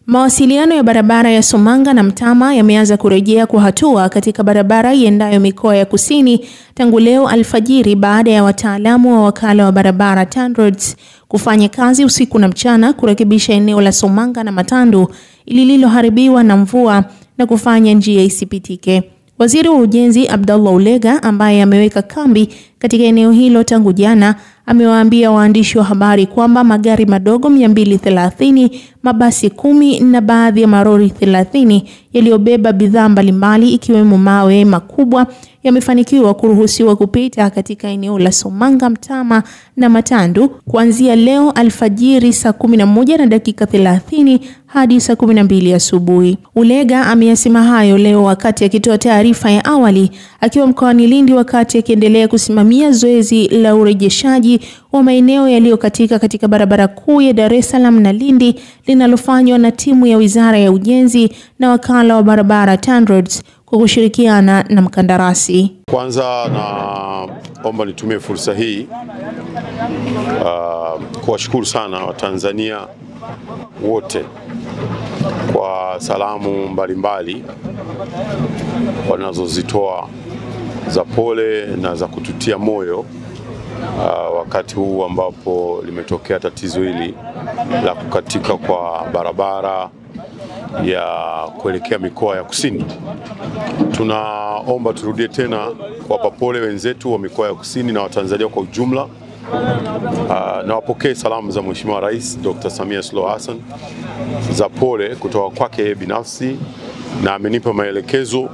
Mawasiliano ya barabara ya Somanga na Mtama yameanza kurejea kwa hatua katika barabara iendayo mikoa ya kusini tangu leo alfajiri baada ya wataalamu wa wakala wa barabara TANROADS kufanya kazi usiku na mchana kurekebisha eneo la Somanga na Matandu lililoharibiwa na mvua na kufanya njia isipitike. Waziri wa Ujenzi Abdallah Ulega, ambaye ameweka kambi katika eneo hilo tangu jana, amewaambia waandishi wa habari kwamba magari madogo 230, mabasi 10 na baadhi ya marori 30 yaliyobeba bidhaa mbalimbali ikiwemo mawe makubwa yamefanikiwa kuruhusiwa kupita katika eneo la Somanga, Mtama na Matandu kuanzia leo alfajiri saa 11:30 hadi saa 12 asubuhi. Ulega ameyasema hayo leo wakati akitoa taarifa ya awali akiwa mkoani Lindi wakati akiendelea kusimamia zoezi la urejeshaji wa maeneo yaliyokatika katika barabara kuu ya Dar es Salaam na Lindi linalofanywa na timu ya Wizara ya Ujenzi na wakala wa barabara TANROADS kwa kushirikiana na mkandarasi. Kwanza naomba nitumie fursa hii kuwashukuru sana Watanzania wote kwa salamu mbalimbali wanazozitoa za pole na za kututia moyo wakati huu ambapo limetokea tatizo hili la kukatika kwa barabara ya kuelekea mikoa ya kusini. Tunaomba turudie tena kuwapa pole wenzetu wa mikoa ya kusini na Watanzania kwa ujumla. Na wapokee salamu za Mheshimiwa Rais Dr. Samia Suluhu Hassan za pole kutoka kwake binafsi, na amenipa maelekezo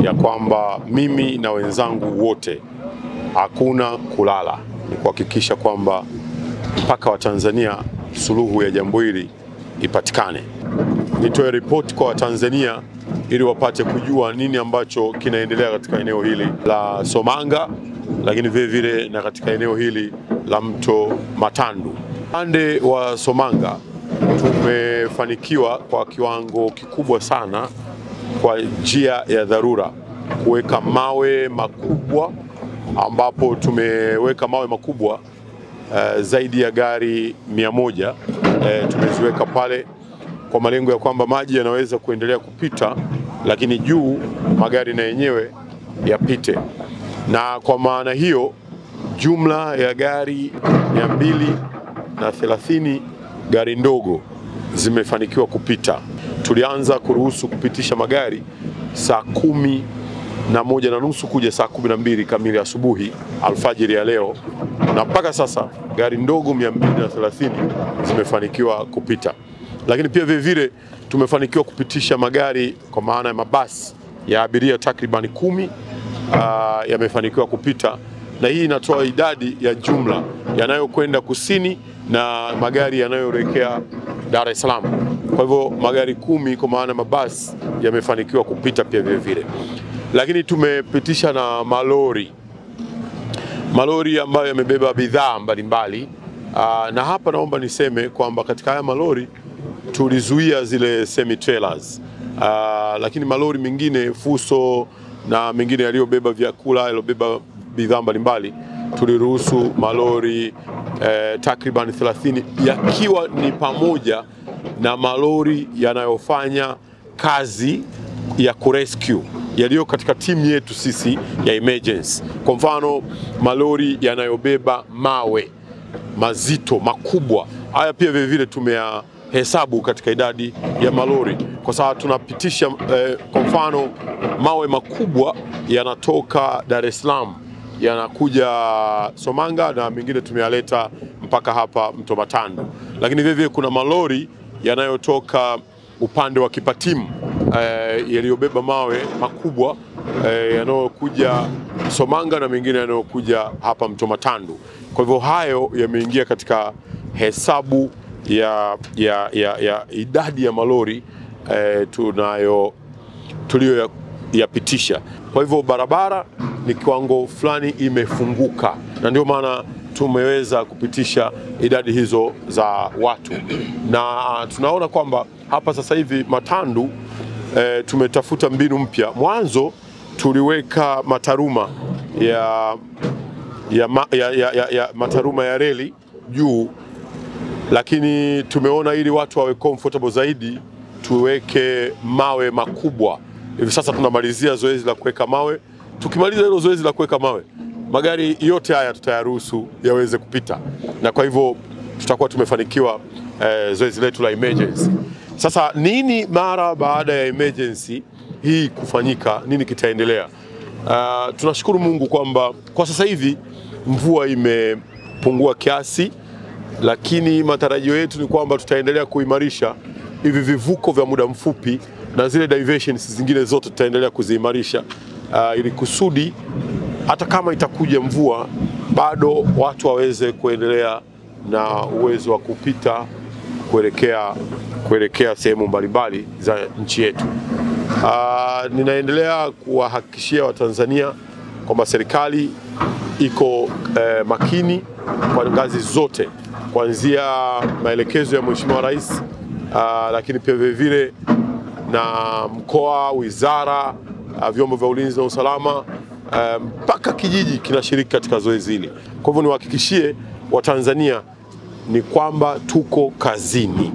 ya kwamba mimi na wenzangu wote hakuna kulala, ni kuhakikisha kwamba mpaka Watanzania suluhu ya jambo hili ipatikane. Nitoe ripoti kwa Watanzania ili wapate kujua nini ambacho kinaendelea katika eneo hili la Somanga, lakini vile vile na katika eneo hili la mto Matandu. Upande wa Somanga tumefanikiwa kwa kiwango kikubwa sana kwa njia ya dharura kuweka mawe makubwa, ambapo tumeweka mawe makubwa zaidi ya gari 100 tumeziweka pale kwa malengo ya kwamba maji yanaweza kuendelea kupita, lakini juu magari na yenyewe yapite. Na kwa maana hiyo jumla ya gari 230 gari ndogo zimefanikiwa kupita. Tulianza kuruhusu kupitisha magari saa 11:30 kuja saa 12 kamili asubuhi alfajiri ya leo, na mpaka sasa gari ndogo 230 zimefanikiwa kupita. Lakini pia vile vile tumefanikiwa kupitisha magari kwa maana ya mabasi ya abiria takriban 10 yamefanikiwa kupita, na hii inatoa idadi ya jumla yanayokwenda kusini na magari yanayoelekea Dar es Salaam. Kwa hivyo magari 10 kwa maana mabasi yamefanikiwa kupita pia vile vile. Lakini tumepitisha na malori ambayo yamebeba bidhaa mbalimbali, na hapa naomba niseme kwamba katika haya malori tulizuia zile semi trailers, lakini malori mengine fuso na mengine yaliyobeba vyakula, yaliyobeba bidhaa mbalimbali, tuliruhusu malori takriban 30, yakiwa ni pamoja na malori yanayofanya kazi ya kurescue yaliyo katika timu yetu sisi ya emergency. Kwa mfano malori yanayobeba mawe mazito makubwa, haya pia vile vile tumehesabu katika idadi ya malori, kwa sababu tunapitisha kwa mfano mawe makubwa yanatoka Dar es Salaam yanakuja Somanga, na mengine tumeyaleta mpaka hapa mto Matandu. Lakini vile vile kuna malori yanayotoka upande wa Kipatimu yaliyobeba mawe makubwa yanayokuja Somanga na mengine yanayokuja hapa mto Matandu. Kwa hivyo hayo yameingia katika hesabu ya idadi ya malori tuliyoyapitisha. Kwa hivyo barabara ni kiwango fulani imefunguka, na ndio maana tumeweza kupitisha idadi hizo za watu. Na tunaona kwamba hapa sasa hivi Matandu tumetafuta mbinu mpya. Mwanzo tuliweka mataruma mataruma ya reli juu lakini tumeona ili watu wawe comfortable zaidi tuweke mawe makubwa. Hivi sasa tunamalizia zoezi la kuweka mawe. Tukimaliza hilo zoezi la kuweka mawe, magari yote haya tutayaruhusu yaweze kupita, na kwa hivyo tutakuwa tumefanikiwa zoezi letu la emergency. Sasa nini mara baada ya emergency hii kufanyika, nini kitaendelea? Tunashukuru Mungu kwamba kwa sasa hivi mvua imepungua kiasi, lakini matarajio yetu ni kwamba tutaendelea kuimarisha hivi vivuko vya muda mfupi na zile diversions zingine zote tutaendelea kuziimarisha ili kusudi hata kama itakuja mvua bado watu waweze kuendelea na uwezo wa kupita kuelekea sehemu mbalimbali za nchi yetu. Ninaendelea kuwahakikishia Watanzania kwamba serikali iko makini kwa ngazi zote, kuanzia maelekezo ya Mheshimiwa Rais, lakini pia vile na mkoa, wizara, vyombo vya ulinzi na usalama, mpaka kijiji kinashiriki katika zoezi hili. Kwa hivyo niwahakikishie Watanzania ni kwamba tuko kazini.